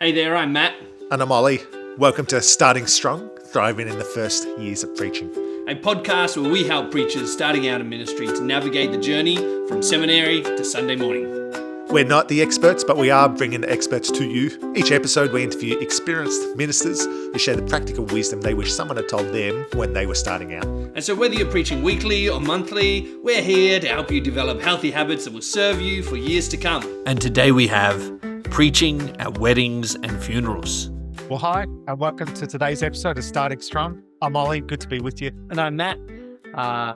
Hey there, I'm Matt, And I'm Ollie. Welcome to Starting Strong, Thriving in the First Years of Preaching. a podcast where we help preachers starting out in ministry to navigate the journey from seminary to Sunday morning. We're not the experts, but we are bringing the experts to you. Each episode, we interview experienced ministers who share the practical wisdom they wish someone had told them when they were starting out. And so whether you're preaching weekly or monthly, we're here to help you develop healthy habits that will serve you for years to come. And today we have preaching at weddings and funerals. Well, hi, and welcome to today's episode of Starting Strong. I'm Ollie, good to be with you. And I'm Matt.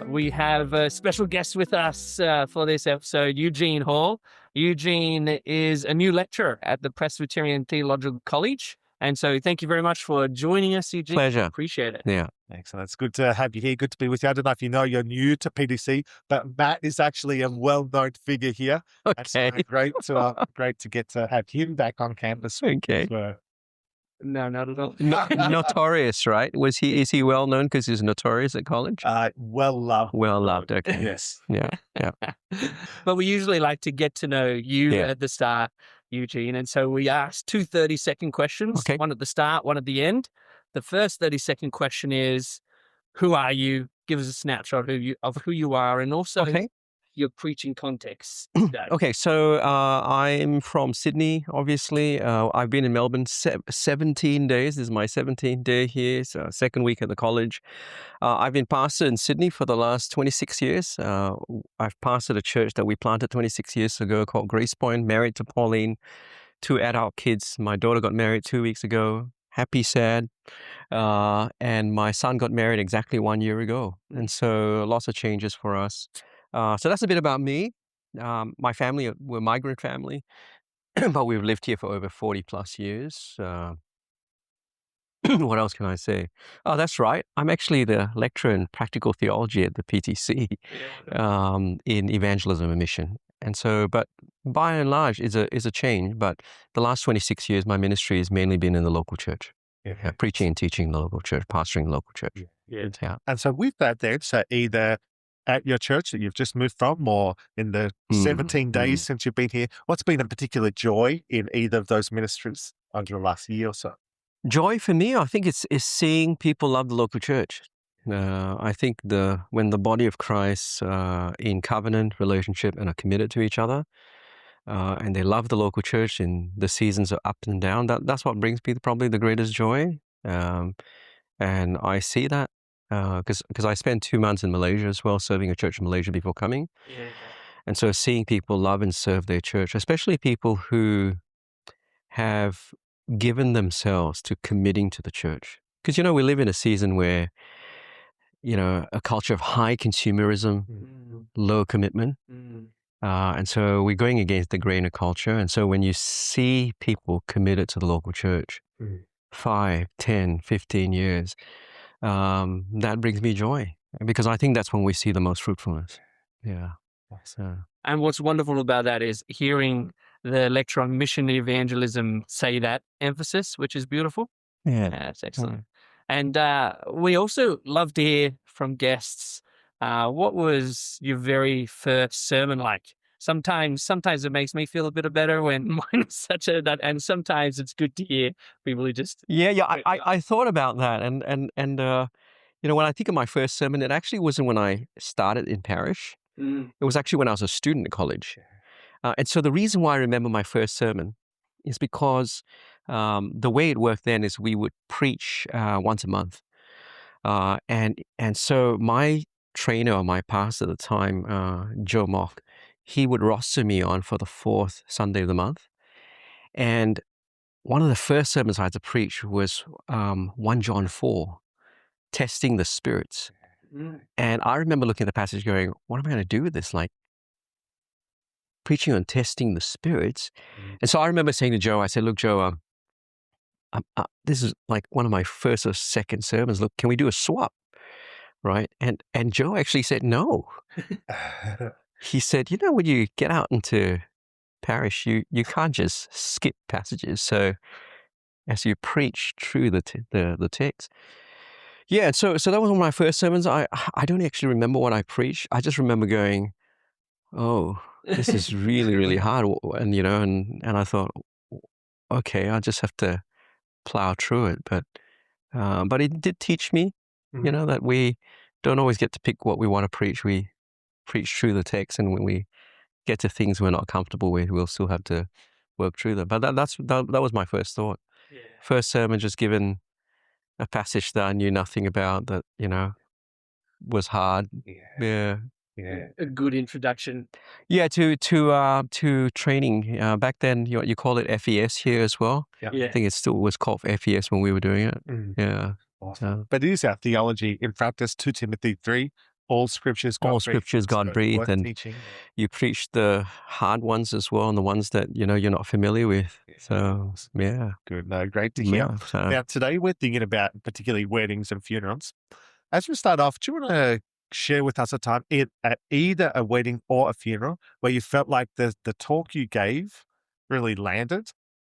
We have a special guest with us for this episode, Eugene Hor. Eugene is a new lecturer at the Presbyterian Theological College. And so thank you very much for joining us, Eugene. Pleasure. Appreciate it. Yeah. Excellent. It's good to have you here. Good to be with you. I don't know if you know you're new to PDC, but Matt is actually a well-known figure here. Okay. It's great to get to have him back on campus. Okay. No, not at all. Notorious, right? Is he well known because he's notorious at college? Well loved. Well loved. Okay. Yes. Yeah. But we usually like to get to know you Yeah. at the start, Eugene. And so we ask two 30-second questions, Okay. one at the start, one at the end. The first 30-second question is, who are you? Give us a snapshot of who you are and also Okay. your preaching context today. Okay. So I'm from Sydney, obviously. I've been in Melbourne 17 days. This is my 17th day here. So second week at the college. I've been pastor in Sydney for the last 26 years. I've pastored a church that we planted 26 years ago called Grace Point, married to Pauline, 2 adult kids. My daughter got married 2 weeks ago. Happy, sad. And my son got married exactly 1 year ago. And so lots of changes for us. So that's a bit about me. My family, we're a migrant family, but we've lived here for over 40 plus years. What else can I say? Oh, that's right. I'm actually the lecturer in practical theology at the PTC in evangelism and mission. And so, but by and large, is a change. But the last 26 years, my ministry has mainly been in the local church, preaching and teaching in the local church, pastoring the local church. Yeah. And so with that then, so either at your church that you've just moved from or in the 17 days since you've been here, what's been a particular joy in either of those ministries over the last year or so? Joy for me, I think is seeing people love the local church. I think when the body of Christ in covenant relationship and are committed to each other, and they love the local church in the seasons of up and down, that's what brings me probably the greatest joy. And I see that because I spent 2 months in Malaysia as well, serving a church in Malaysia before coming. Yeah. And so seeing people love and serve their church, especially people who have given themselves to committing to the church. Because, we live in a season where, a culture of high consumerism, low commitment. And so we're going against the grain of culture. And so when you see people committed to the local church, 5, 10, 15 years, that brings me joy. Because I think that's when we see the most fruitfulness. Yeah. So. And what's wonderful about that is hearing the lecture on mission evangelism say that emphasis, which is beautiful. Yeah. That's excellent. And we also love to hear from guests. What was your very first sermon like? Sometimes it makes me feel a bit better when mine is and sometimes it's good to hear people who just... Yeah. I thought about that. And when I think of my first sermon, it actually wasn't when I started in parish. It was actually when I was a student at college. And so the reason why I remember my first sermon is because the way it worked then is we would preach once a month. And so my trainer or my pastor at the time, Joe Mock, he would roster me on for the 4th Sunday of the month. And one of the first sermons I had to preach was 1 John 4, testing the spirits. And I remember looking at the passage going, what am I going to do with this? Like, preaching on testing the spirits. And so I remember saying to Joe, I said, look, Joe, this is like one of my first or second sermons. Look, can we do a swap? Right? And Joe actually said, no. He said, when you get out into parish, you can't just skip passages. So as you preach through the text. Yeah, so that was one of my first sermons. I don't actually remember what I preached. I just remember going, oh, this is really, really hard. And I thought, okay, I just have to plow through it. But it did teach me, that we don't always get to pick what we want to preach. We preach through the text, and when we get to things we're not comfortable with, we'll still have to work through them. But that was my first thought. Yeah. First sermon, just given a passage that I knew nothing about, that was hard. Yeah. A good introduction. Yeah, to training. Back then, you call it FES here as well. Yeah. Yeah. I think it still was called FES when we were doing it. Yeah. Awesome. But it is our theology in practice. 2 Timothy 3, all scriptures God All breathed. scriptures God So breathed, worth and teaching. you preach the hard ones as well, and the ones that you're not familiar with. So yeah, Good. No, great to hear. yeah. So, Now, today we're thinking about particularly weddings and funerals. As we start off, do you want to share with us a time at either a wedding or a funeral where you felt like the talk you gave really landed?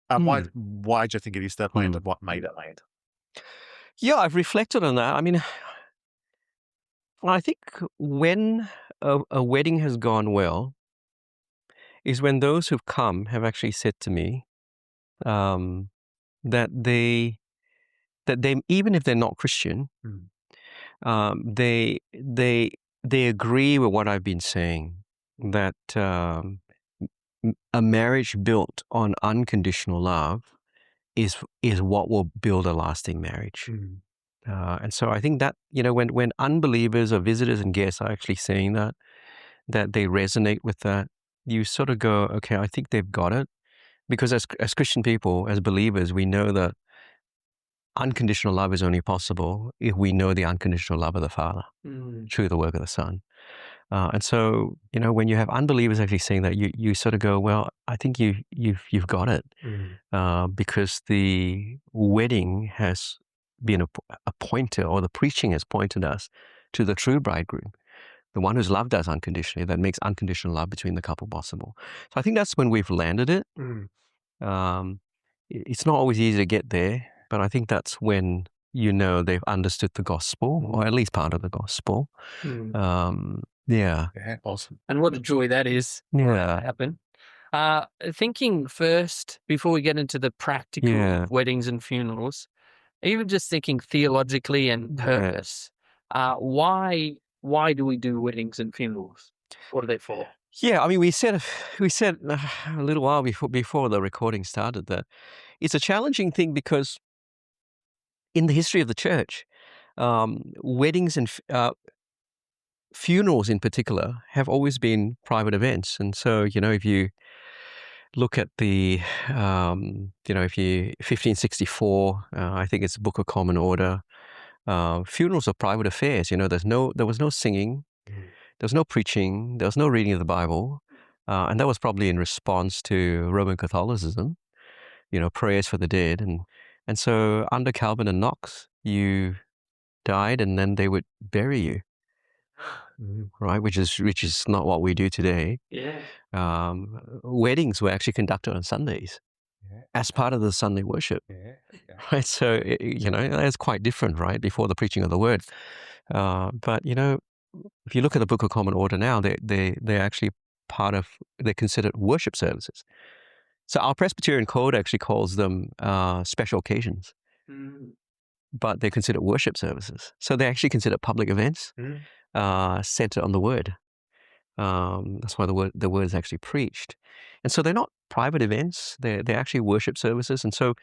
Why do you think it is that landed? What made it land? yeah, I've reflected on that. I mean, I think when a wedding has gone well is when those who've come have actually said to me that they even if they're not Christian, they agree with what I've been saying, that a marriage built on unconditional love is what will build a lasting marriage. And so I think that when unbelievers or visitors and guests are actually saying that they resonate with that, you sort of go, okay, I think they've got it, because as Christian people, as believers, we know that unconditional love is only possible if we know the unconditional love of the Father through the work of the Son. And so, when you have unbelievers actually saying that, you sort of go, well, I think you've got it, because the wedding has been a pointer, or the preaching has pointed us to the true bridegroom, the one who's loved us unconditionally, that makes unconditional love between the couple possible. So I think that's when we've landed it. It's not always easy to get there, but I think that's when they've understood the gospel, or at least part of the gospel. Yeah. Yeah, awesome. And what a joy that is. Yeah. Happen. Thinking first, before we get into the practical of weddings and funerals, even just thinking theologically and purpose, why do we do weddings and funerals? What are they for? Yeah, I mean, we said a little while before the recording started that it's a challenging thing, because in the history of the church, weddings and funerals in particular have always been private events. And so, if you look at the, if you 1564, I think it's Book of Common Order, funerals are private affairs. There was no singing, there was no preaching, there was no reading of the Bible, and that was probably in response to Roman Catholicism, prayers for the dead, and so under Calvin and Knox, you died, and then they would bury you. Right, which is not what we do today. Yeah. Weddings were actually conducted on Sundays as part of the Sunday worship. Right, so that's quite different, right? Before the preaching of the word, but if you look at the Book of Common Order now, they're actually they're considered worship services. So our Presbyterian code actually calls them special occasions, but they're considered worship services. So they're actually considered public events. Centered on the word. That's why the word is actually preached. And so they're not private events, they're actually worship services. And so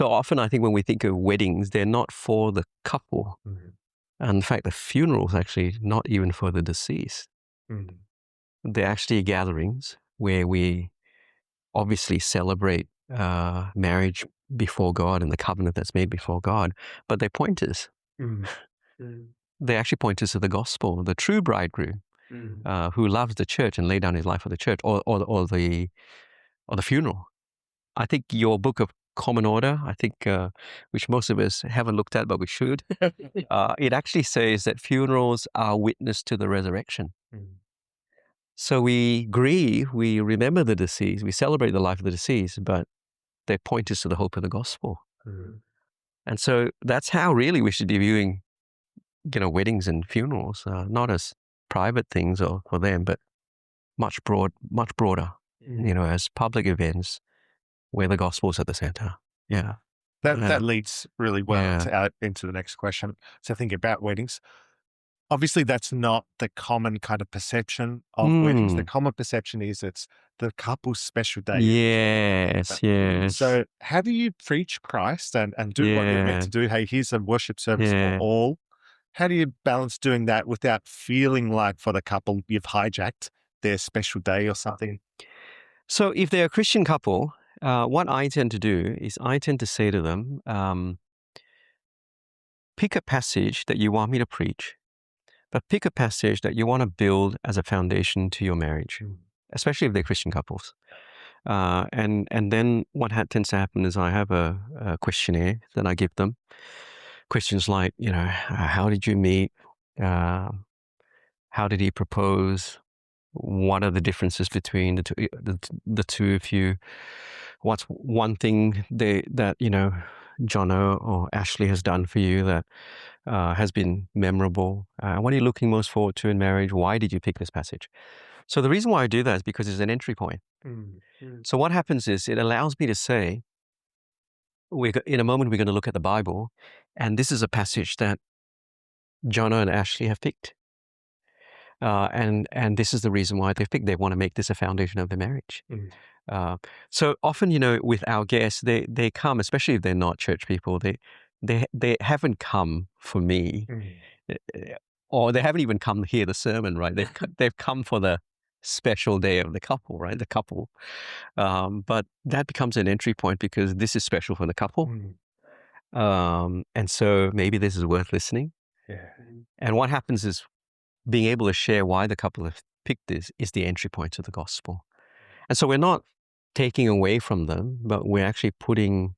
often I think when we think of weddings, they're not for the couple. And in fact, the funeral is actually not even for the deceased. They're actually gatherings where we obviously celebrate marriage before God and the covenant that's made before God, but they're pointers. They actually point us to the gospel, the true bridegroom, who loves the church and laid down his life for the church, or the funeral. I think your Book of Common Order, I think, which most of us haven't looked at, but we should. It actually says that funerals are witness to the resurrection. So we grieve, we remember the deceased, we celebrate the life of the deceased, but they point us to the hope of the gospel. And so that's how really we should be viewing weddings and funerals, not as private things or for them, but much broader, as public events where the gospel's at the center. Yeah. That leads really well Yeah. into the next question. So think about weddings. Obviously, that's not the common kind of perception of weddings. The common perception is it's the couple's special day. Yes. So how do you preach Christ and do what you're meant to do? Hey, here's a worship service for all. How do you balance doing that without feeling like for the couple you've hijacked their special day or something? So if they're a Christian couple, what I tend to do is I tend to say to them, pick a passage that you want me to preach, but pick a passage that you want to build as a foundation to your marriage, especially if they're Christian couples. And then what tends to happen is I have a questionnaire that I give them. Questions like, how did you meet? How did he propose? What are the differences between the two of you? What's one thing that Jono or Ashley has done for you that has been memorable? What are you looking most forward to in marriage? Why did you pick this passage? So the reason why I do that is because it's an entry point. So what happens is it allows me to say, in a moment we're going to look at the Bible, and this is a passage that Jono and Ashley have picked. And this is the reason why they've picked. They want to make this a foundation of their marriage. So often, with our guests, they come, especially if they're not church people, they haven't come for me, or they haven't even come to hear the sermon, right? They've come for the special day of the couple, right? The couple. But that becomes an entry point because this is special for the couple. And so maybe this is worth listening. And what happens is being able to share why the couple have picked this is the entry point to the gospel. And so we're not taking away from them, but we're actually putting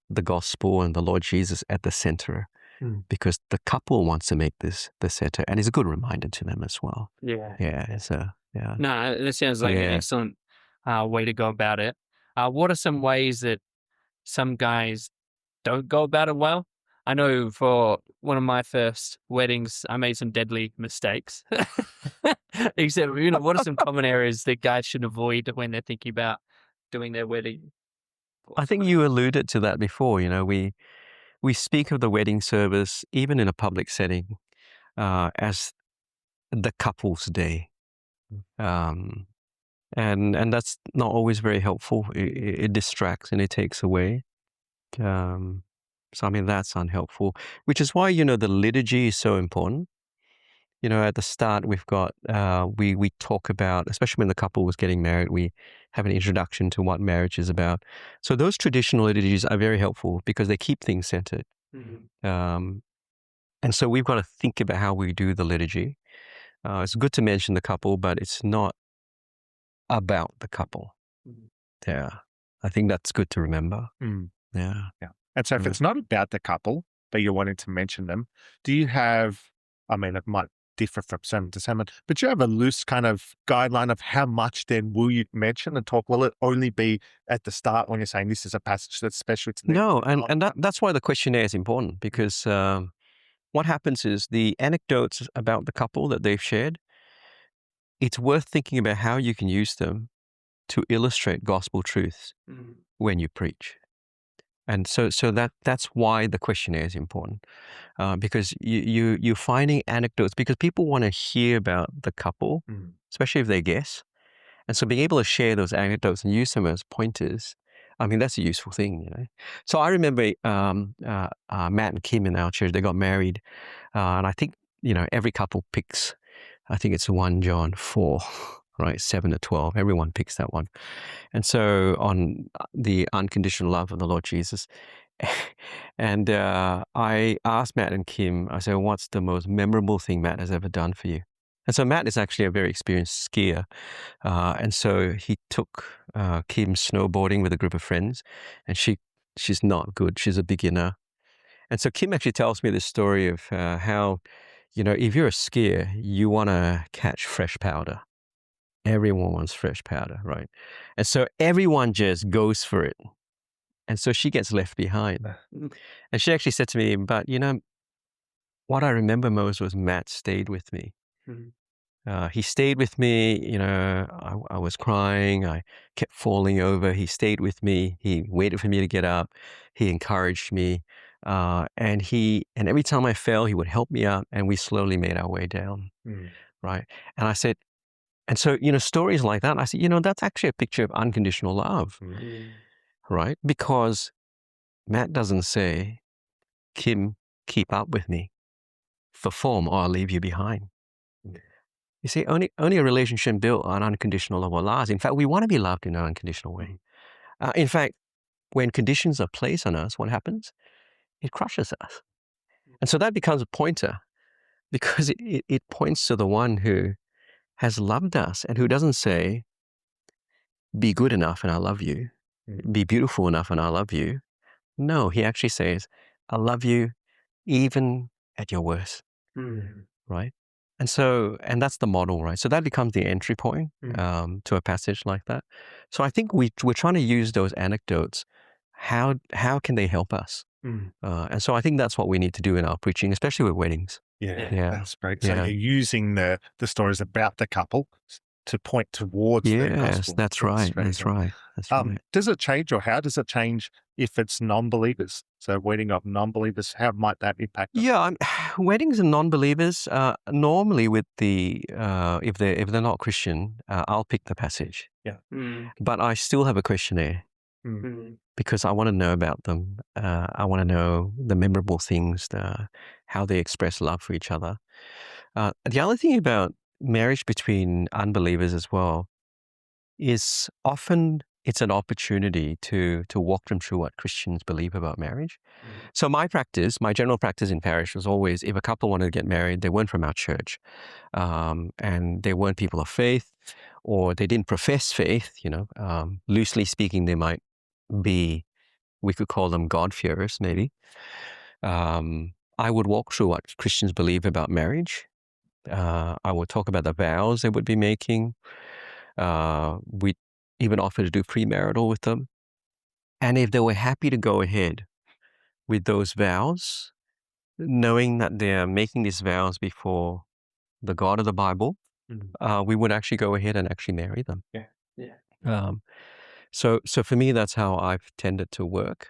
the gospel and the Lord Jesus at the center because the couple wants to make this the center, and it's a good reminder to them as well. Yeah. Yeah. No, that sounds like an excellent way to go about it. What are some ways that some guys don't go about it well? I know for one of my first weddings, I made some deadly mistakes. Except, what are some common areas that guys should avoid when they're thinking about doing their wedding? I think you alluded to that before. We speak of the wedding service, even in a public setting, as the couple's day. And that's not always very helpful. It distracts and it takes away. So, that's unhelpful, which is why, the liturgy is so important. At the start, we've got, we talk about, especially when the couple was getting married, we have an introduction to what marriage is about. So those traditional liturgies are very helpful because they keep things centered. And so we've got to think about how we do the liturgy. It's good to mention the couple, but it's not about the couple. Yeah. I think that's good to remember. Yeah. And so if it's not about the couple, but you're wanting to mention them, do you have, it might differ from sermon to sermon, but do you have a loose kind of guideline of how much then will you mention and talk? Will it only be at the start when you're saying this is a passage that's special to them? No, and that's why the questionnaire is important because what happens is the anecdotes about the couple that they've shared, it's worth thinking about how you can use them to illustrate gospel truths when you preach. And so that's why the questionnaire is important, because you're finding anecdotes because people want to hear about the couple, especially if they guess. And so being able to share those anecdotes and use them as pointers, that's a useful thing, So I remember Matt and Kim in our church, they got married, and I think, every couple picks, I think it's 1 John 4, right, 7 to 12. Everyone picks that one. And so on the unconditional love of the Lord Jesus, and I asked Matt and Kim, I said, what's the most memorable thing Matt has ever done for you? And so Matt is actually a very experienced skier. And so he took Kim snowboarding with a group of friends, and she's not good. She's a beginner. And so Kim actually tells me this story of how, if you're a skier, you want to catch fresh powder. Everyone wants fresh powder, right? And so everyone just goes for it. And so she gets left behind. And she actually said to me, but what I remember most was Matt stayed with me. He stayed with me. I was crying. I kept falling over. He stayed with me. He waited for me to get up. He encouraged me. And every time I fell, he would help me up, and we slowly made our way down. Right. And I said, and so, stories like that, I said, that's actually a picture of unconditional love. Right. Because Matt doesn't say, Kim, keep up with me. For form, or I'll leave you behind. You see, only a relationship built on unconditional love will last. In fact, we want to be loved in an unconditional way. In fact, when conditions are placed on us, what happens? It crushes us. And so that becomes a pointer, because it points to the one who has loved us and who doesn't say, be good enough and I love you, be beautiful enough and I love you. No, he actually says, I love you even at your worst. Right? And that's the model, right? So that becomes the entry point to a passage like that. So I think we're trying to use those anecdotes. How can they help us? And so I think that's what we need to do in our preaching, especially with weddings. Yeah. That's great. So Yeah. you're using the stories about the couple to point towards the gospel. Yes, that's right. That's right. That's right. Does it change, or how does it change if it's non-believers? So wedding of non-believers, how might that impact us? Yeah, weddings of non-believers, normally with the if they're not Christian, I'll pick the passage. Yeah. But I still have a questionnaire because I want to know about them. I want to know the memorable things, how they express love for each other. The other thing about marriage between unbelievers as well is often it's an opportunity to walk them through what Christians believe about marriage. So my general practice in parish was always, if a couple wanted to get married, they weren't from our church, and they weren't people of faith, or they didn't profess faith, loosely speaking, they might be, we could call them God-fearers, maybe. I would walk through what Christians believe about marriage. I would talk about the vows they would be making. We'd even offer to do premarital with them. And if they were happy to go ahead with those vows, knowing that they're making these vows before the God of the Bible, we would actually go ahead and actually marry them. So for me, that's how I've tended to work.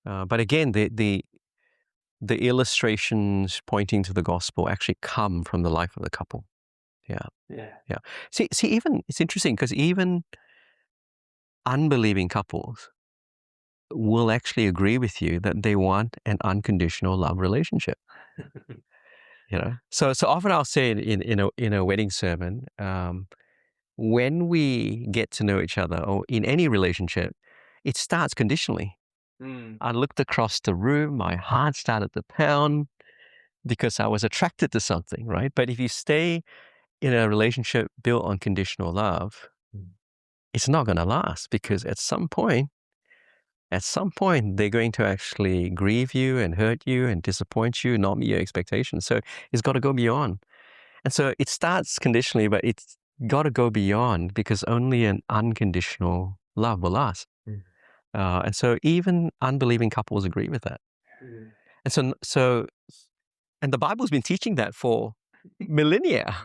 But again, the illustrations pointing to the gospel actually come from the life of the couple. Yeah. See, even it's interesting because even unbelieving couples will actually agree with you that they want an unconditional love relationship. So often I'll say in a wedding sermon, when we get to know each other, or in any relationship, it starts conditionally. I looked across the room, my heart started to pound because I was attracted to something, right? But if you stay in a relationship built on conditional love, it's not going to last, because at some point, they're going to actually grieve you and hurt you and disappoint you, not meet your expectations. So it's got to go beyond. And so it starts conditionally, but it's got to go beyond, because only an unconditional love will last. And so even unbelieving couples agree with that. And so and the Bible's been teaching that for millennia.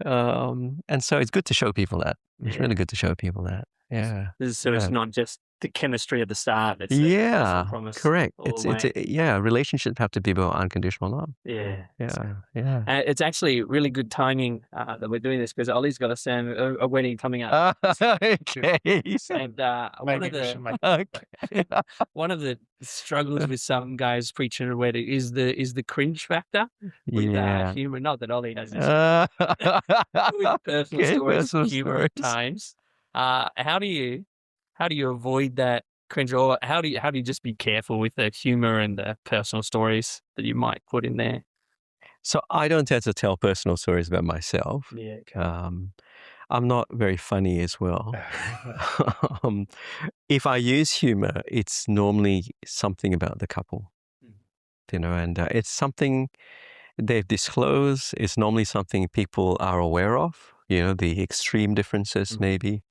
And so it's good to show people that. It's really good to show people that. Yeah. So it's not just the chemistry at the start. It's correct. Relationships have to be built on unconditional love. It's actually really good timing that we're doing this, because Ollie's got a wedding coming up. Okay. And one of the struggles with some guys preaching a wedding is the cringe factor with humor. Not that Ollie has this with personal stories, humor at times. How do you avoid that cringe, or how do you just be careful with the humor and the personal stories that you might put in there? So I don't tend to tell personal stories about myself. I'm not very funny as well. If I use humor, it's normally something about the couple, and it's something they've disclosed. It's normally something people are aware of, the extreme differences maybe,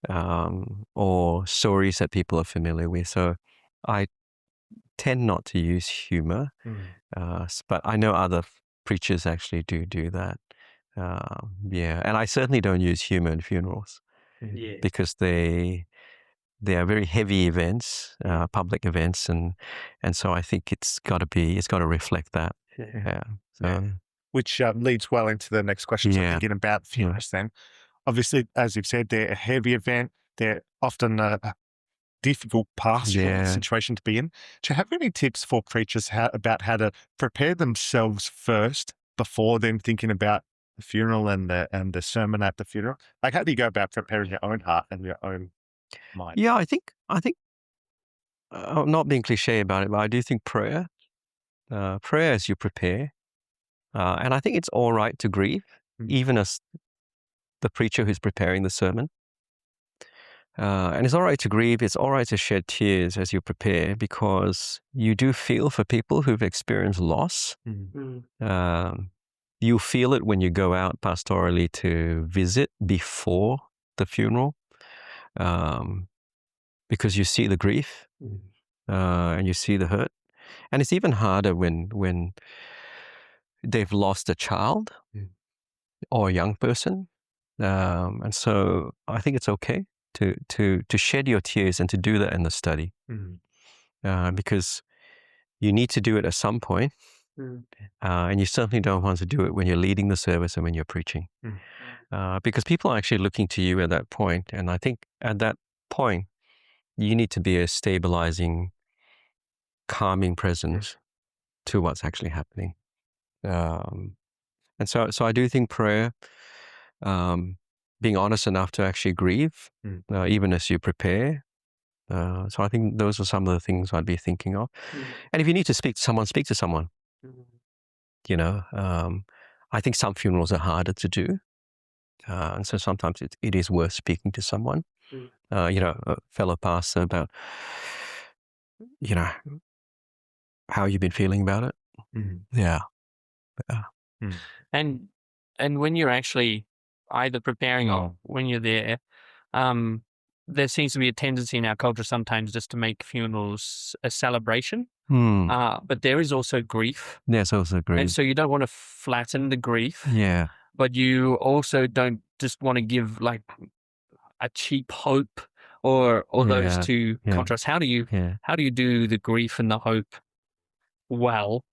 or stories that people are familiar with. So I tend not to use humor, but I know other preachers actually do that. Yeah, and I certainly don't use humor in funerals Yeah. because they are very heavy events, public events, and so I think it's got to reflect that. Yeah. So, Yeah. Which leads well into the next question. Yeah. So thinking about funerals then. Obviously, as you've said, they're a heavy event. They're often a difficult pastoral Yeah. situation to be in. Do you have any tips for preachers about how to prepare themselves first before then thinking about the funeral and the sermon at the funeral? Like, how do you go about preparing your own heart and your own mind? Yeah, I think I'm not being cliche about it, but I do think prayer as you prepare, and I think it's all right to grieve, even as the preacher who's preparing the sermon. And it's all right to grieve. It's all right to shed tears as you prepare because you do feel for people who've experienced loss. You feel it when you go out pastorally to visit before the funeral, because you see the grief and you see the hurt. And it's even harder when they've lost a child or a young person. And so I think it's okay to shed your tears and to do that in the study, because you need to do it at some point, and you certainly don't want to do it when you're leading the service and when you're preaching, because people are actually looking to you at that point. And I think at that point, you need to be a stabilizing, calming presence to what's actually happening. And so I do think prayer, being honest enough to actually grieve, even as you prepare. So I think those are some of the things I'd be thinking of. And if you need to speak to someone, speak to someone. You know, I think some funerals are harder to do. And so sometimes it is worth speaking to someone, a fellow pastor about, how you've been feeling about it. Yeah. And when you're actually either preparing or when you're there, there seems to be a tendency in our culture sometimes just to make funerals a celebration. But there is also grief. There's also grief. And so you don't want to flatten the grief. Yeah. But you also don't just want to give like a cheap hope or those two contrasts. How do you do the grief and the hope well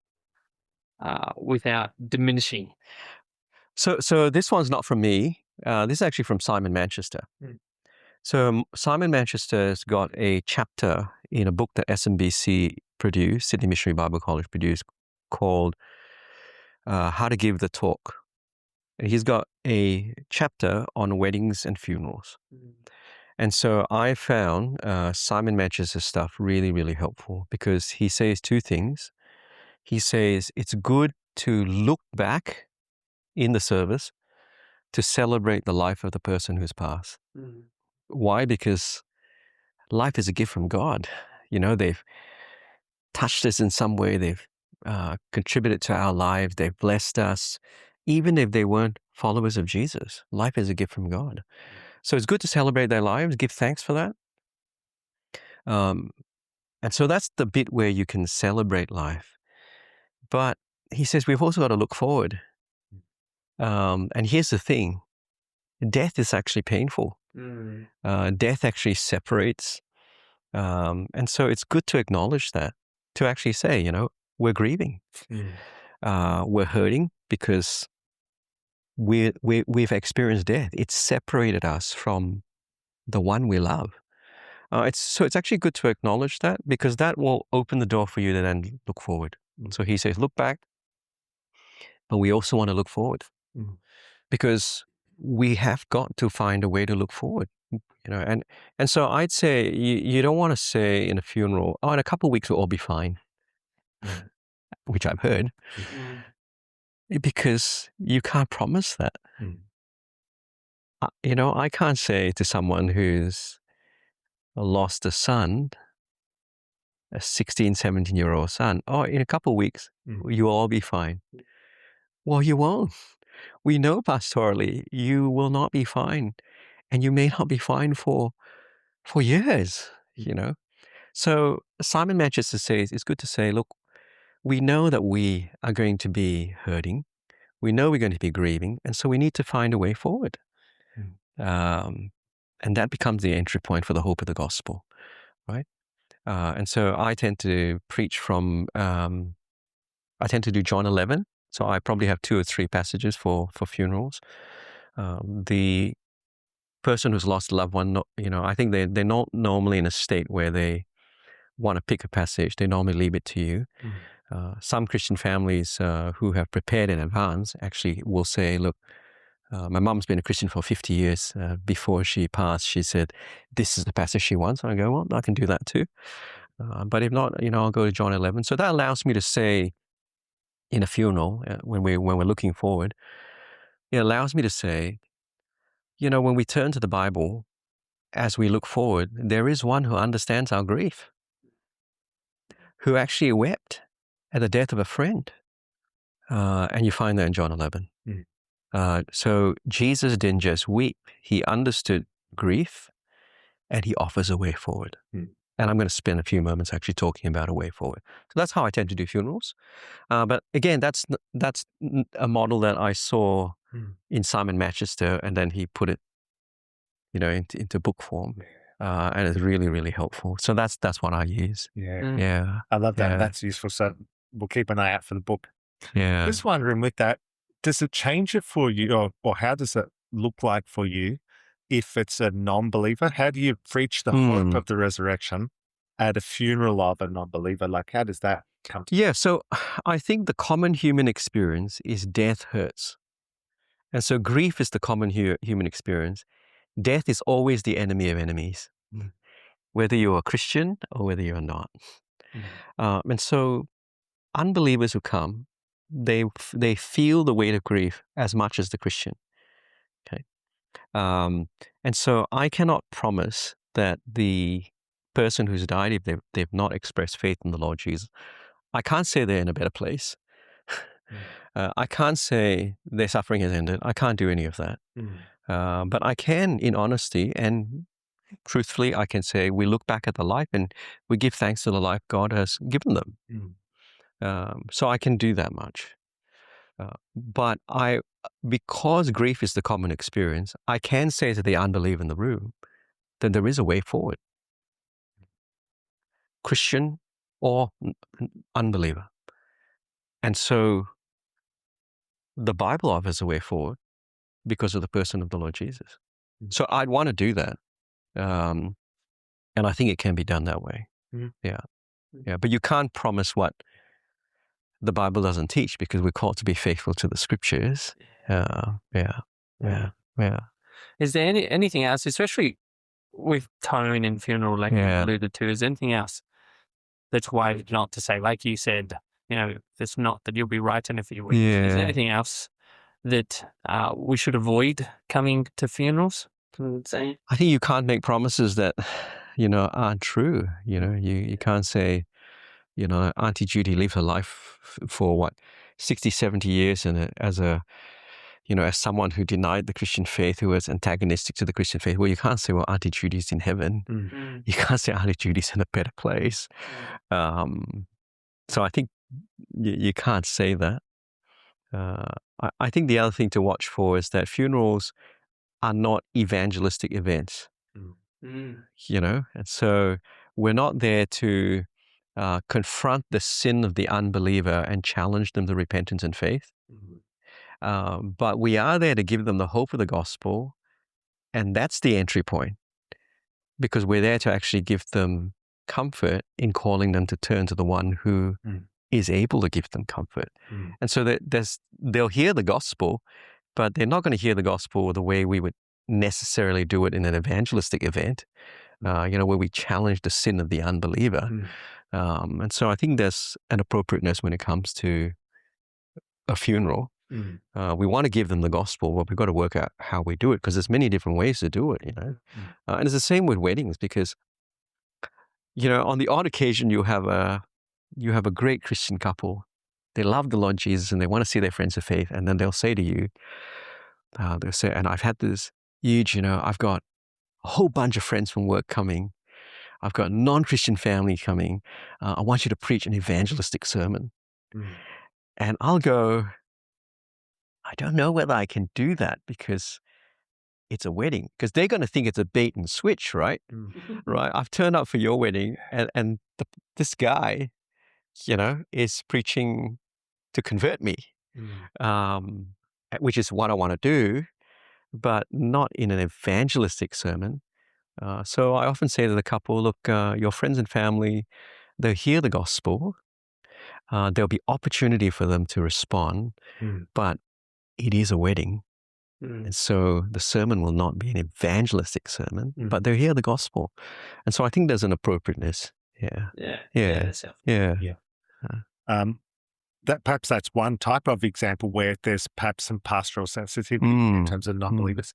without diminishing? So this one's not from me. This is actually from Simon Manchester. So Simon Manchester's got a chapter in a book that SMBC produced, Sydney Missionary Bible College produced, called How to Give the Talk. And he's got a chapter on weddings and funerals. And so I found Simon Manchester's stuff really, really helpful because he says two things. He says it's good to look back in the service to celebrate the life of the person who's passed. Why? Because life is a gift from God. They've touched us in some way. They've contributed to our lives. They've blessed us. Even if they weren't followers of Jesus, life is a gift from God. So it's good to celebrate their lives, give thanks for that. And so that's the bit where you can celebrate life. But he says we've also got to look forward. And here's the thing. Death is actually painful. Death actually separates. And so it's good to acknowledge that, to actually say, we're grieving. We're hurting because we've experienced death. It's separated us from the one we love. It's actually good to acknowledge that because that will open the door for you to then look forward. So he says, look back, but we also want to look forward because we have got to find a way to look forward. And so I'd say you don't want to say in a funeral, in a couple of weeks we'll all be fine, which I've heard, because you can't promise that. I can't say to someone who's lost a son, a 16, 17-year-old son, in a couple of weeks, you'll all be fine. Well, you won't. We know pastorally, you will not be fine. And you may not be fine for years, So Simon Manchester says, it's good to say, look, we know that we are going to be hurting. We know we're going to be grieving, and so we need to find a way forward. And that becomes the entry point for the hope of the gospel, right? And so I tend to preach from, I tend to do John 11. So I probably have 2 or 3 passages for funerals. The person who's lost a loved one, I think they're not normally in a state where they want to pick a passage. They normally leave it to you. Some Christian families who have prepared in advance actually will say, look, my mom's been a Christian for 50 years. Before she passed, she said, this is the passage she wants. I go, well, I can do that too. But if not, I'll go to John 11. So that allows me to say in a funeral, when we're looking forward, it allows me to say, when we turn to the Bible, as we look forward, there is one who understands our grief, who actually wept at the death of a friend. And you find that in John 11. So Jesus didn't just weep. He understood grief, and he offers a way forward. And I'm going to spend a few moments actually talking about a way forward. So that's how I tend to do funerals. But again, that's a model that I saw in Simon Manchester, and then he put it, into book form. And it's really, really helpful. So that's what I use. Yeah. I love that. Yeah. That's useful. So we'll keep an eye out for the book. Yeah. Just wondering with that, does it change it for you, or how does it look like for you if it's a non-believer? How do you preach the hope of the resurrection at a funeral of a non-believer? Like, how does that come to Yeah, so I think the common human experience is death hurts. And so grief is the common human experience. Death is always the enemy of enemies, whether you're a Christian or whether you're not. And so unbelievers who come, they feel the weight of grief as much as the Christian. Okay, and so I cannot promise that the person who's died, if they've not expressed faith in the Lord Jesus, I can't say they're in a better place. I can't say their suffering has ended. I can't do any of that. But I can, in honesty and truthfully, I can say we look back at the life and we give thanks to the life God has given them. So I can do that much. But because grief is the common experience, I can say to the unbeliever in the room that there is a way forward. Christian or unbeliever. And so the Bible offers a way forward because of the person of the Lord Jesus. So I'd want to do that. And I think it can be done that way. Yeah. But you can't promise what the Bible doesn't teach because we're called to be faithful to the scriptures. Yeah. Is there anything else, especially with tone and funeral, like you alluded to, is there anything else that's wise not to say? Like you said, it's not that you'll be right in a few weeks. Is there anything else that we should avoid coming to funerals? I think you can't make promises that, aren't true. You can't say, Auntie Judy lived her life for 60, 70 years and as someone who denied the Christian faith, who was antagonistic to the Christian faith. Well, you can't say, well, Auntie Judy's in heaven. You can't say Auntie Judy's in a better place. So I think you can't say that. I think the other thing to watch for is that funerals are not evangelistic events, and so we're not there to confront the sin of the unbeliever and challenge them to repentance and faith. But we are there to give them the hope of the gospel, and that's the entry point, because we're there to actually give them comfort in calling them to turn to the one who is able to give them comfort. And so they'll hear the gospel, but they're not going to hear the gospel the way we would necessarily do it in an evangelistic event, where we challenge the sin of the unbeliever. And so I think there's an appropriateness when it comes to a funeral. We want to give them the gospel, but we've got to work out how we do it, because there's many different ways to do it, and it's the same with weddings, because, on the odd occasion you have a great Christian couple. They love the Lord Jesus and they want to see their friends of faith. And then they'll say to you, and I've had this huge, I've got a whole bunch of friends from work coming. I've got a non-Christian family coming. I want you to preach an evangelistic sermon. And I'll go, I don't know whether I can do that because it's a wedding. Because they're going to think it's a bait and switch, right? Right? I've turned up for your wedding, and this guy, is preaching to convert me, which is what I want to do, but not in an evangelistic sermon. So I often say to the couple, look, your friends and family, they'll hear the gospel. There'll be opportunity for them to respond, but it is a wedding. And so the sermon will not be an evangelistic sermon, but they'll hear the gospel. And so I think there's an appropriateness. Yeah. That's helpful. Yeah. That perhaps that's one type of example where there's perhaps some pastoral sensitivity in terms of non-believers.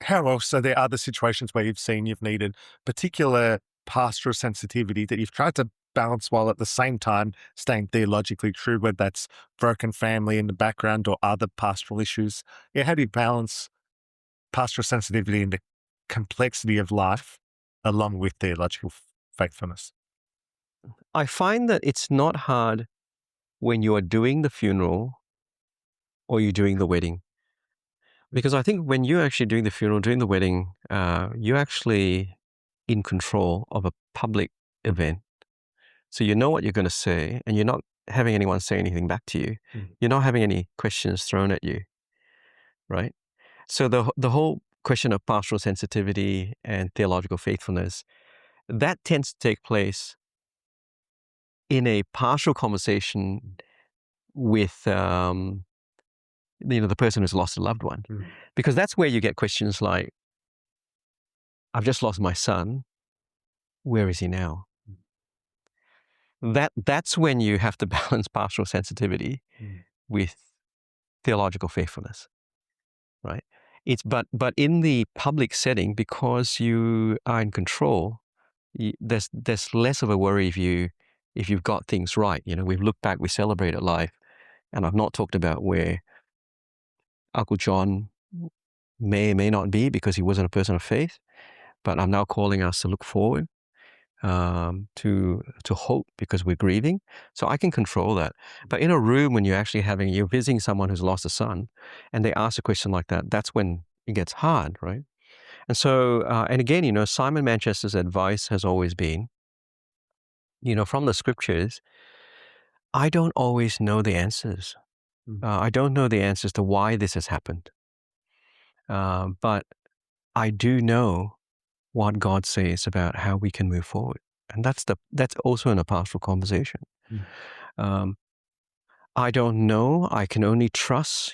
How else are there other situations where you've needed particular pastoral sensitivity that you've tried to balance while at the same time staying theologically true, whether that's broken family in the background or other pastoral issues? Yeah, how do you balance pastoral sensitivity and the complexity of life along with theological faithfulness? I find that it's not hard when you are doing the funeral or you're doing the wedding. Because I think when you're actually doing the funeral, doing the wedding, you're actually in control of a public event. So you know what you're going to say, and you're not having anyone say anything back to you. You're not having any questions thrown at you, right? So the whole question of pastoral sensitivity and theological faithfulness, that tends to take place in a pastoral conversation with the person who's lost a loved one, because that's where you get questions like, "I've just lost my son. Where is he now?" That's when you have to balance pastoral sensitivity with theological faithfulness, right? But in the public setting, because you are in control, there's less of a worry if you've got things right. We've looked back, we celebrated life, and I've not talked about where Uncle John may or may not be because he wasn't a person of faith, but I'm now calling us to look forward, to hope because we're grieving. So I can control that. But in a room when you're visiting someone who's lost a son, and they ask a question like that, that's when it gets hard, right? And so, and again, Simon Manchester's advice has always been, from the scriptures, I don't always know the answers. I don't know the answers to why this has happened. But I do know what God says about how we can move forward. And that's also in a pastoral conversation. I don't know. I can only trust,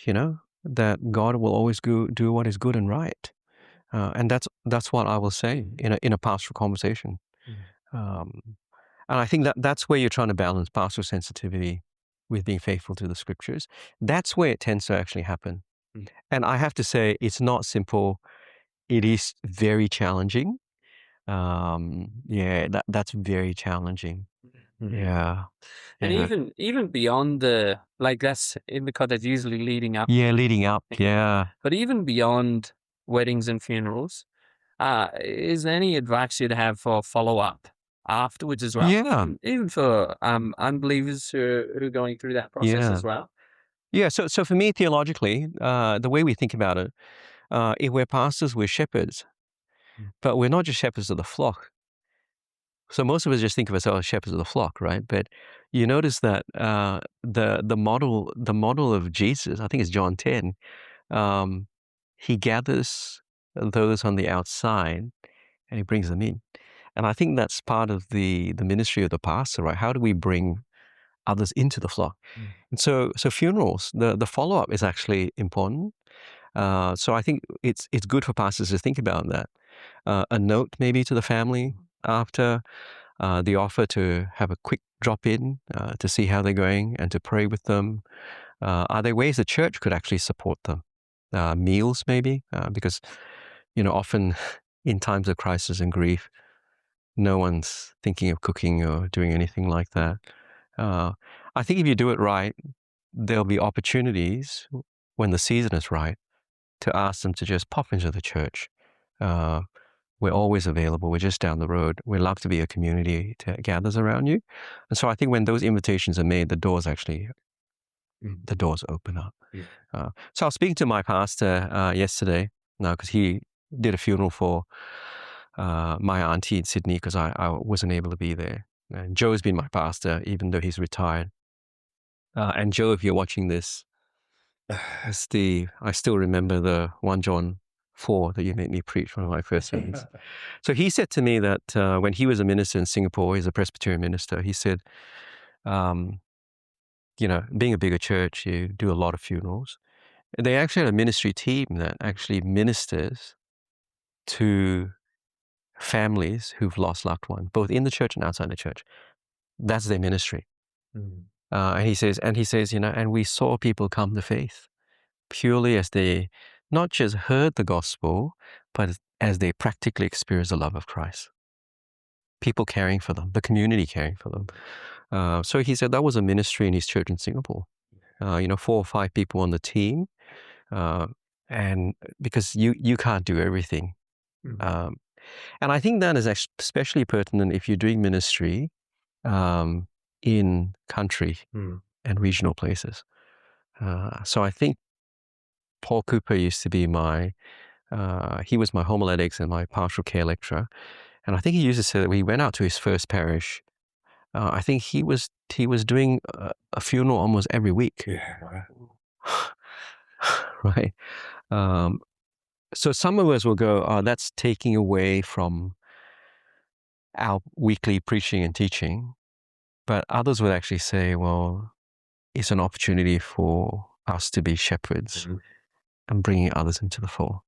that God will always do what is good and right. And that's what I will say in a pastoral conversation. And I think that's where you're trying to balance pastoral sensitivity with being faithful to the scriptures. That's where it tends to actually happen. And I have to say, it's not simple. It is very challenging. That's very challenging. Yeah. And even beyond that's in the context usually leading up. Yeah, leading up. Yeah. But even beyond weddings and funerals, is there any advice you'd have for follow-up afterwards as well? Yeah. Even for unbelievers who are going through that process as well? Yeah. So for me, theologically, the way we think about it, if we're pastors, we're shepherds, but we're not just shepherds of the flock. So most of us just think of ourselves as shepherds of the flock, right? But you notice that the model of Jesus, I think it's John 10, he gathers those on the outside and he brings them in. And I think that's part of the ministry of the pastor, right? How do we bring others into the flock? And so funerals, the follow-up is actually important. So I think it's good for pastors to think about that. A note maybe to the family after, the offer to have a quick drop-in to see how they're going and to pray with them. Are there ways the church could actually support them? Meals maybe, because often in times of crisis and grief, no one's thinking of cooking or doing anything like that. I think if you do it right, there'll be opportunities when the season is right to ask them to just pop into the church. We're always available. We're just down the road. We love to be a community that gathers around you. And so I think when those invitations are made, the doors actually the doors open up. Yeah. So I was speaking to my pastor yesterday, because he did a funeral for my auntie in Sydney because I wasn't able to be there. And Joe's been my pastor, even though he's retired. And Joe, if you're watching this, Steve, I still remember the 1 John 4 that you made me preach one of my first sermons. So he said to me that when he was a minister in Singapore, he's a Presbyterian minister, he said, being a bigger church, you do a lot of funerals. They actually had a ministry team that actually ministers to families who've lost loved ones, both in the church and outside the church. That's their ministry. And he says, and we saw people come to faith purely as they not just heard the gospel, but as they practically experienced the love of Christ. People caring for them, the community caring for them. So he said that was a ministry in his church in Singapore. 4 or 5 people on the team. And because you can't do everything. And I think that is especially pertinent if you're doing ministry in country and regional places. So I think Paul Cooper used to be he was my homiletics and my pastoral care lecturer. And I think he used to say that when he went out to his first parish, I think he was doing a funeral almost every week. Yeah. Right. So some of us will go, that's taking away from our weekly preaching and teaching. But others would actually say, well, it's an opportunity for us to be shepherds and bringing others into the fold.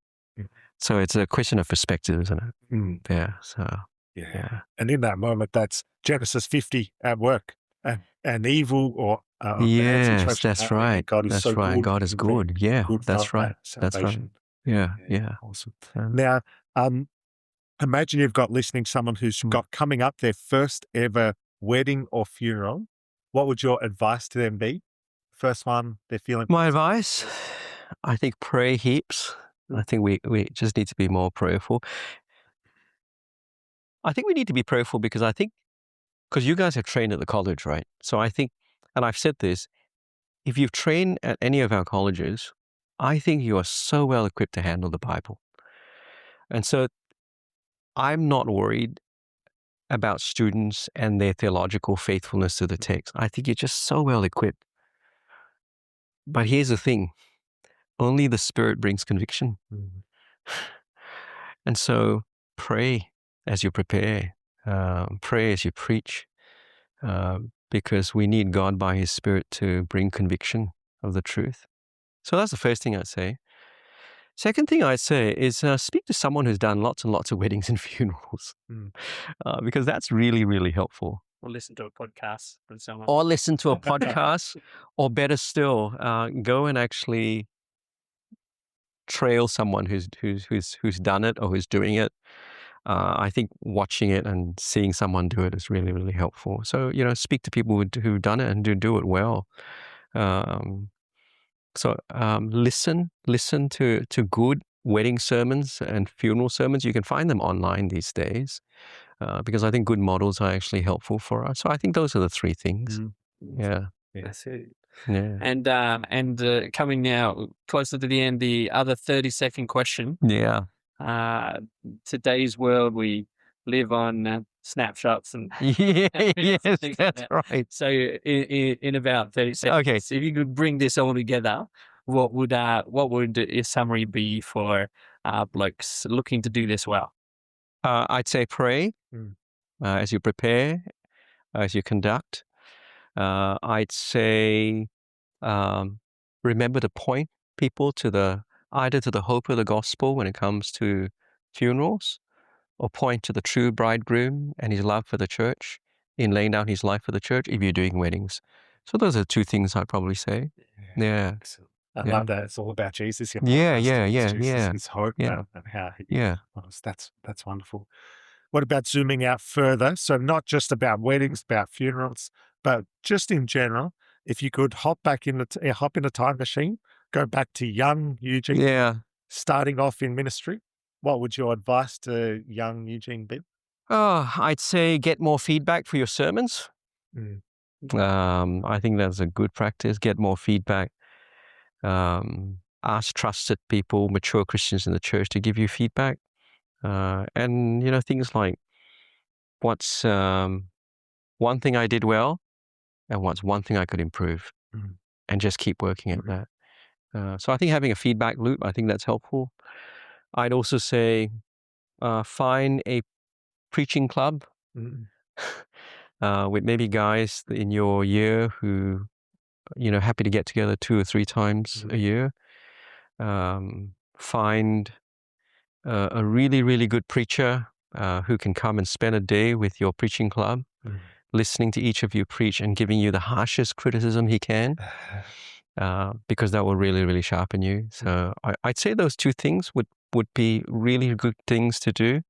So it's a question of perspective, isn't it? Yeah. So yeah. And in that moment, that's Genesis 50 at work. An evil or bad Yes, situation that's happening, right. and God is That's so right. good. God is and very good. Yeah, good that's for right. that That's right. salvation. Yeah. Awesome. Now, imagine you've got listening someone who's got coming up their first ever wedding or funeral. What would your advice to them be? First one, they're feeling. My advice, I think pray heaps. I think we just need to be more prayerful. I think we need to be prayerful because you guys have trained at the college, right? So I think, and I've said this, if you've trained at any of our colleges, I think you are so well equipped to handle the Bible. And so I'm not worried about students and their theological faithfulness to the text. I think you're just so well equipped. But here's the thing, only the Spirit brings conviction. And so pray as you prepare, pray as you preach, because we need God by His Spirit to bring conviction of the truth. So that's the first thing I'd say. Second thing I'd say is speak to someone who's done lots and lots of weddings and funerals, because that's really, really helpful. Or listen to a podcast from someone. Or listen to a podcast, or better still, go and actually trail someone who's done it or who's doing it. I think watching it and seeing someone do it is really, really helpful. So, speak to people who've done it and do it well. So listen to good wedding sermons and funeral sermons. You can find them online these days, because I think good models are actually helpful for us. So I think those are the 3 things. Yeah. That's it. Yeah. And coming now closer to the end, the other 30-second question. Yeah. Today's world, we live on snapshots and Yes, things like that's that. right. So in about 30 seconds, Okay. if you could bring this all together, what would a summary be for blokes looking to do this well? I'd say pray as you prepare, as you conduct. I'd say remember to point people either to the hope of the gospel when it comes to funerals, or point to the true bridegroom and his love for the church in laying down his life for the church if you're doing weddings. So those are 2 things I'd probably say. Yeah. I love that. It's all about Jesus. Yeah. Jesus, His hope, Yeah. and how He Yeah. was. That's wonderful. What about zooming out further? So not just about weddings, about funerals, but just in general, if you could hop in a time machine, go back to young Eugene, Yeah. starting off in ministry, what would your advice to young Eugene be? I'd say get more feedback for your sermons. I think that's a good practice. Get more feedback. Ask trusted people, mature Christians in the church to give you feedback. And, things like what's one thing I did well and what's one thing I could improve, and just keep working at that. So I think having a feedback loop, I think that's helpful. I'd also say find a preaching club with maybe guys in your year who, happy to get together 2 or 3 times a year. Find a really, really good preacher who can come and spend a day with your preaching club, listening to each of you preach and giving you the harshest criticism he can, because that will really, really sharpen you. So I'd say those 2 things would be really good things to do.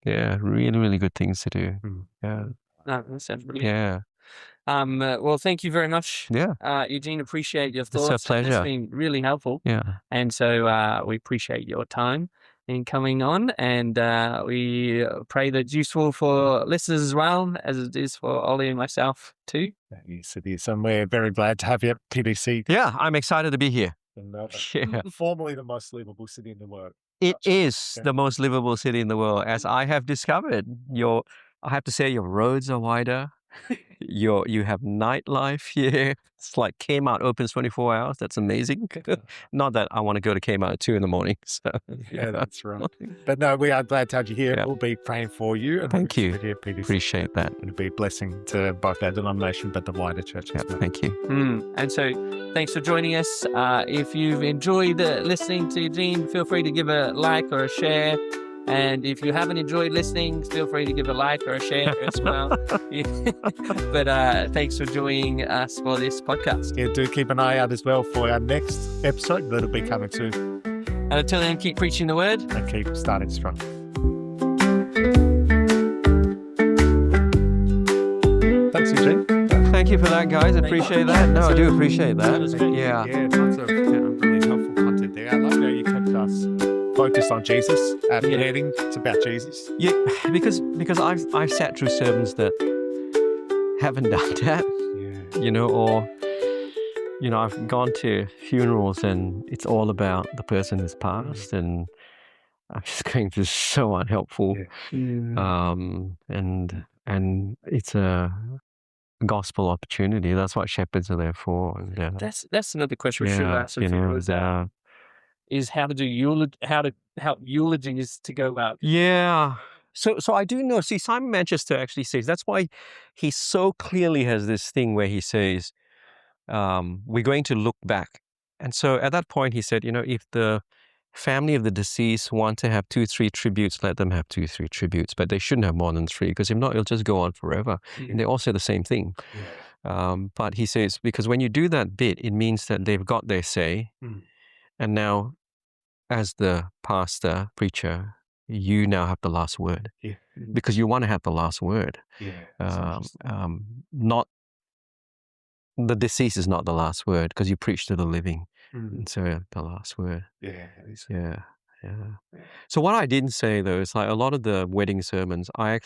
Yeah, really, really good things to do. Yeah. No, that sounds brilliant. Yeah. Well, thank you very much, Yeah. Eugene. Appreciate your It's thoughts. a pleasure. It's been really helpful. Yeah. And so we appreciate your time in coming on, and we pray that it's useful for listeners as well as it is for Ollie and myself too. Yes, it is. And we're very glad to have you at PDC. Yeah, I'm excited to be here. In Melbourne. Yeah. Formerly the most livable city in the world. It is the most livable city in the world, as I have discovered. I have to say, your roads are wider. You have nightlife here. It's like Kmart opens 24 hours. That's amazing. Not that I want to go to Kmart at 2 a.m. So. Yeah, that's right. But no, we are glad to have you here. Yeah. We'll be praying for you. And Thank you. Here at PDC. Appreciate that. It'll be a blessing to both our denomination, but the wider church Yeah, as well. thank you. And so thanks for joining us. If you've enjoyed listening to Eugene, feel free to give a like or a share. And if you haven't enjoyed listening, feel free to give a like or a share as well. But thanks for joining us for this podcast. Yeah, do keep an eye out as well for our next episode that'll be coming soon. And until then, keep preaching the word. And keep starting strong. Thanks, Eugene. Thank you for that, guys. Appreciate that. No, I do appreciate that. That was good. Yeah. Yeah, lots of really helpful content there. I love how you kept us focused on Jesus at the heading. It's about Jesus. Yeah, because I've sat through sermons that haven't done that, or I've gone to funerals and it's all about the person who's passed, and I'm just going through so unhelpful. And it's a gospel opportunity. That's what shepherds are there for. And, That's another question we should ask. Is how to do how to help eulogies to go out. Yeah. So I do know. See, Simon Manchester actually says that's why he so clearly has this thing where he says, we're going to look back. And so at that point, he said, if the family of the deceased want to have 2-3 tributes, let them have 2-3 tributes, but they shouldn't have more than 3, because if not, it'll just go on forever. And they all say the same thing. But he says, because when you do that bit, it means that they've got their say. And now, as the pastor, preacher, you now have the last word. Because you want to have the last word. Not the deceased is not the last word, because you preach to the living. And so the last word. Yeah. So what I didn't say, though, is like a lot of the wedding sermons, I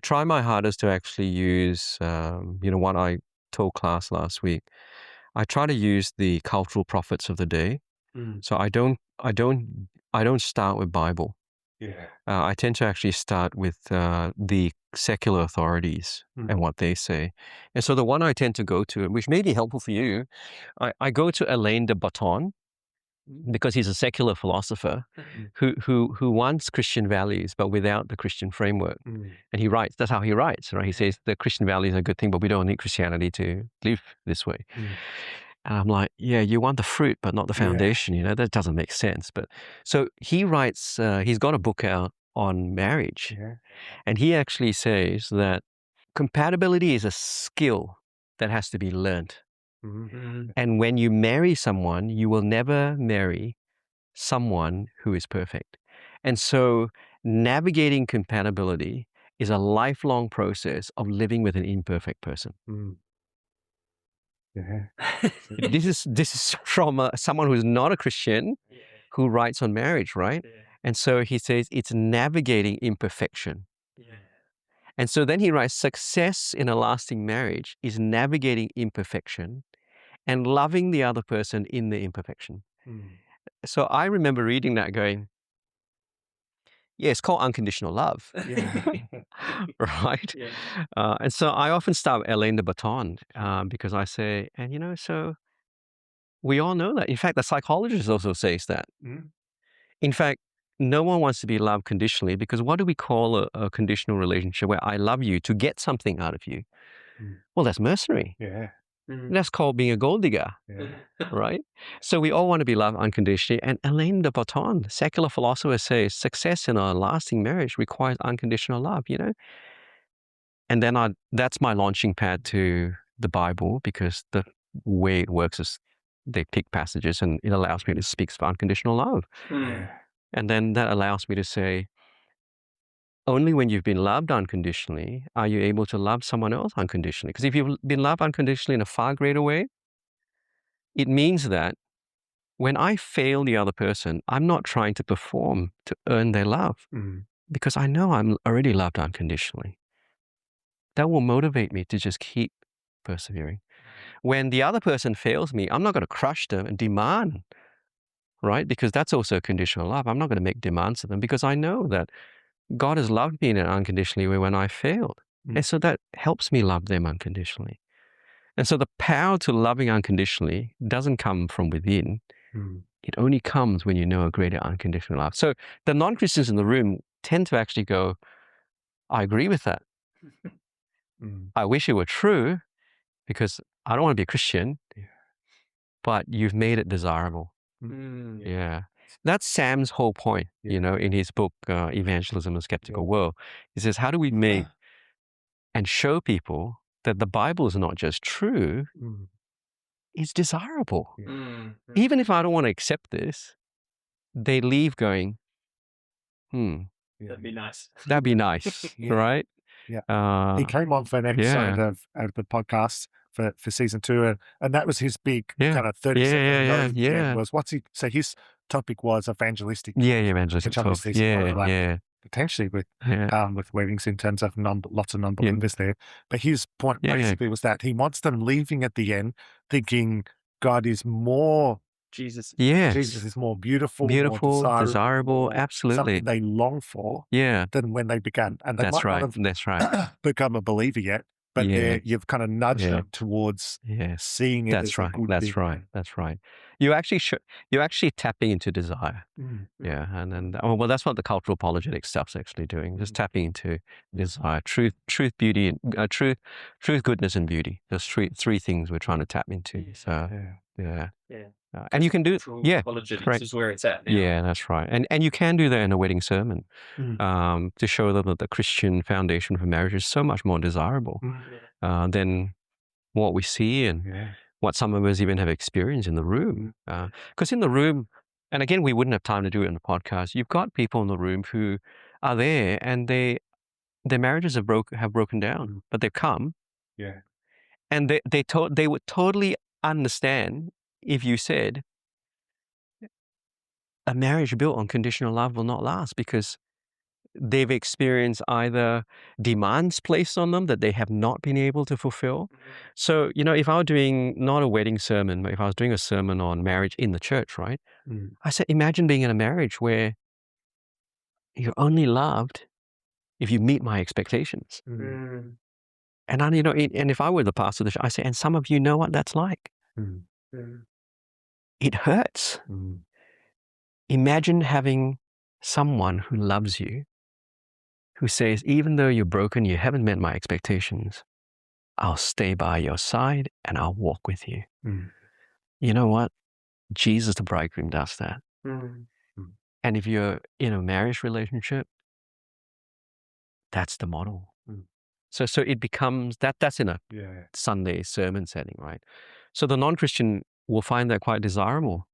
try my hardest to actually use, what I told class last week. I try to use the cultural prophets of the day. So I don't start with Bible. I tend to actually start with the secular authorities and what they say. And so the one I tend to go to, which may be helpful for you, I go to Alain de Botton, because he's a secular philosopher who wants Christian values but without the Christian framework. And he writes, that's how he writes, right? He says the Christian values are a good thing, but we don't need Christianity to live this way. And I'm like, yeah, you want the fruit, but not the foundation, that doesn't make sense. But so he writes, he's got a book out on marriage. And he actually says that compatibility is a skill that has to be learned. And when you marry someone, you will never marry someone who is perfect. And so navigating compatibility is a lifelong process of living with an imperfect person. This is from someone who's not a Christian who writes on marriage, right? And so he says it's navigating imperfection. And so then he writes, success in a lasting marriage is navigating imperfection and loving the other person in the imperfection. So I remember reading that going, yeah, it's called unconditional love. Right? And so I often start with Elaine de Botton because I say, and so we all know that. In fact, the psychologist also says that. In fact, no one wants to be loved conditionally because what do we call a conditional relationship where I love you to get something out of you? Well, that's mercenary. Yeah. That's called being a gold digger, right? So we all want to be loved unconditionally. And Elaine de Botton, secular philosopher, says success in a lasting marriage requires unconditional love, And then that's my launching pad to the Bible because the way it works is they pick passages and it allows me to speak of unconditional love. And then that allows me to say, only when you've been loved unconditionally are you able to love someone else unconditionally. Because if you've been loved unconditionally in a far greater way, it means that when I fail the other person, I'm not trying to perform to earn their love because I know I'm already loved unconditionally. That will motivate me to just keep persevering. When the other person fails me, I'm not going to crush them and demand, right? Because that's also conditional love. I'm not going to make demands of them because I know that God has loved me in an unconditionally way when I failed. And so that helps me love them unconditionally. And so the power to loving unconditionally doesn't come from within. It only comes when you know a greater unconditional love. So the non-Christians in the room tend to actually go, I agree with that. I wish it were true because I don't want to be a Christian, but you've made it desirable. Yeah. That's Sam's whole point, in his book, Evangelism in a Skeptical World. He says, how do we make and show people that the Bible is not just true, it's desirable. Even if I don't want to accept this, they leave going, That'd be nice. That'd be nice, right? He came on for an episode of the podcast for season 2, and that was his big kind of 30-second was what's he? So his topic was evangelistic. Evangelistic talk. Potentially with weddings in terms of lots of non-believers there. But his point basically was that he wants them leaving at the end thinking God is more. Jesus is more beautiful, more desirable, absolutely. Something they long for than when they began. And they might not have become a believer yet, but you've kind of nudged them towards seeing it as a good thing. That's right. You're actually tapping into desire. And that's what the cultural apologetics stuff's actually doing. Just tapping into desire, truth, beauty, and truth, goodness, and beauty. Those three things we're trying to tap into. And you can do apologetics is where it's at now. Yeah, that's right. And you can do that in a wedding sermon to show them that the Christian foundation for marriage is so much more desirable than what we see and what some of us even have experienced in the room. Because in the room, and again, we wouldn't have time to do it in the podcast, you've got people in the room who are there and their marriages have broken down, but they've come. And they would totally understand if you said a marriage built on conditional love will not last because they've experienced either demands placed on them that they have not been able to fulfill. So, if I were doing not a wedding sermon, but if I was doing a sermon on marriage in the church, right? I said, imagine being in a marriage where you're only loved if you meet my expectations. And and if I were the pastor of the church, I say, and some of you know what that's like. It hurts. Imagine having someone who loves you, who says, even though you're broken, you haven't met my expectations, I'll stay by your side and I'll walk with you. You know what? Jesus, the bridegroom, does that. And if you're in a marriage relationship, that's the model. So it becomes that's in a Sunday sermon setting, right? So the non-Christian will find that quite desirable.